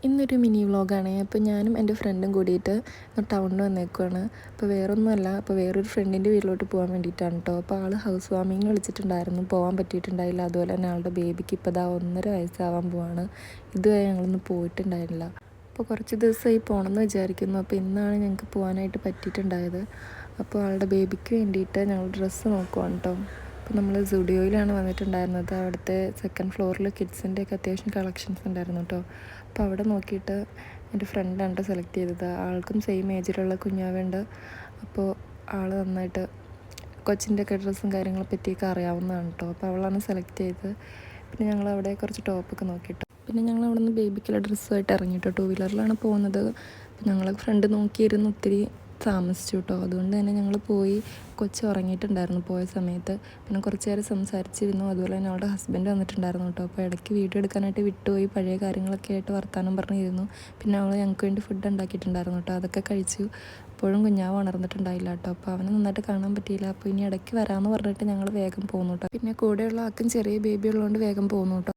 ഇന്നൊരു മിനി വ്ളോഗാണ്. അപ്പോൾ ഞാനും എൻ്റെ ഫ്രണ്ടും കൂടിയിട്ട് ടൗണിൽ വന്നേക്കുവാണ്. അപ്പോൾ വേറൊന്നുമല്ല, അപ്പോൾ വേറൊരു ഫ്രണ്ടിൻ്റെ വീട്ടിലോട്ട് പോകാൻ വേണ്ടിയിട്ടാണ് കേട്ടോ. അപ്പോൾ ആൾ ഹൗസ് വാമിങ് വിളിച്ചിട്ടുണ്ടായിരുന്നു, പോകാൻ പറ്റിയിട്ടുണ്ടായില്ല. അതുപോലെ തന്നെ ആളുടെ ബേബിക്ക് ഇപ്പോൾ ദാ 1.5 വയസ്സാവാൻ പോവാണ്. ഇതുവരെ ഞങ്ങളൊന്നും പോയിട്ടുണ്ടായില്ല. അപ്പോൾ കുറച്ച് ദിവസമായി പോകണമെന്ന് വിചാരിക്കുന്നു. അപ്പോൾ ഇന്നാണ് ഞങ്ങൾക്ക് പോകാനായിട്ട് പറ്റിയിട്ടുണ്ടായത്. അപ്പോൾ ആളുടെ ബേബിക്ക് വേണ്ടിയിട്ട് ഞങ്ങൾ ഡ്രസ്സ് നോക്കുവാണ് കേട്ടോ. അപ്പോൾ നമ്മൾ സുഡിയോയിലാണ് വന്നിട്ടുണ്ടായിരുന്നത്. അവിടുത്തെ സെക്കൻഡ് ഫ്ലോറിൽ കിഡ്സിൻ്റെയൊക്കെ അത്യാവശ്യം കളക്ഷൻസ് ഉണ്ടായിരുന്നു കേട്ടോ. അപ്പോൾ അവിടെ നോക്കിയിട്ട് എൻ്റെ ഫ്രണ്ടാണ് സെലക്ട് ചെയ്തത്. ആൾക്കും സെയിം ഏജിലുള്ള കുഞ്ഞാവുണ്ട്. അപ്പോൾ ആൾ നന്നായിട്ട് കൊച്ചിൻ്റെയൊക്കെ ഡ്രസ്സും കാര്യങ്ങളെ പറ്റിയൊക്കെ അറിയാവുന്നതാണ് കേട്ടോ. അപ്പോൾ അവളാണ് സെലക്ട് ചെയ്തത്. പിന്നെ ഞങ്ങൾ അവിടെ കുറച്ച് ടോപ്പൊക്കെ നോക്കിയിട്ട് പിന്നെ ഞങ്ങൾ അവിടെ നിന്ന് ബേബിക്കുള്ള ഡ്രസ്സുമായിട്ട് ഇറങ്ങിയിട്ടോ. 2 വീലറിലാണ് പോകുന്നത്. ഞങ്ങൾ ഫ്രണ്ട് നോക്കിയിരുന്ന് ഒത്തിരി താമസിച്ചു കേട്ടോ. അതുകൊണ്ട് തന്നെ ഞങ്ങൾ പോയി, കൊച്ച് ഉറങ്ങിയിട്ടുണ്ടായിരുന്നു പോയ സമയത്ത്. പിന്നെ കുറച്ച് നേരം സംസാരിച്ചിരുന്നു. അതുപോലെ തന്നെ അവളുടെ ഹസ്ബൻഡ് വന്നിട്ടുണ്ടായിരുന്നു കേട്ടോ. അപ്പോൾ ഇടയ്ക്ക് വീഡിയോ എടുക്കാനായിട്ട് വിട്ടുപോയി. പഴയ കാര്യങ്ങളൊക്കെ ആയിട്ട് വർത്താനം പറഞ്ഞിരുന്നു. പിന്നെ അവൾ ഞങ്ങൾക്ക് വേണ്ടി ഫുഡ് ഉണ്ടാക്കിയിട്ടുണ്ടായിരുന്നു കേട്ടോ. അതൊക്കെ കഴിച്ചു. അപ്പോഴും കുഞ്ഞാവ് ഉണർന്നിട്ടുണ്ടായില്ല കേട്ടോ. അപ്പോൾ അവനെ നന്നായിട്ട് കാണാൻ പറ്റിയില്ല. അപ്പോൾ ഇനി ഇടയ്ക്ക് വരാമെന്ന് പറഞ്ഞിട്ട് ഞങ്ങൾ വേഗം പോകുന്നു കേട്ടോ. പിന്നെ കൂടെയുള്ള ആൾക്കും ചെറിയ ബേബി ഉള്ളതുകൊണ്ട് വേഗം പോകുന്നു കേട്ടോ.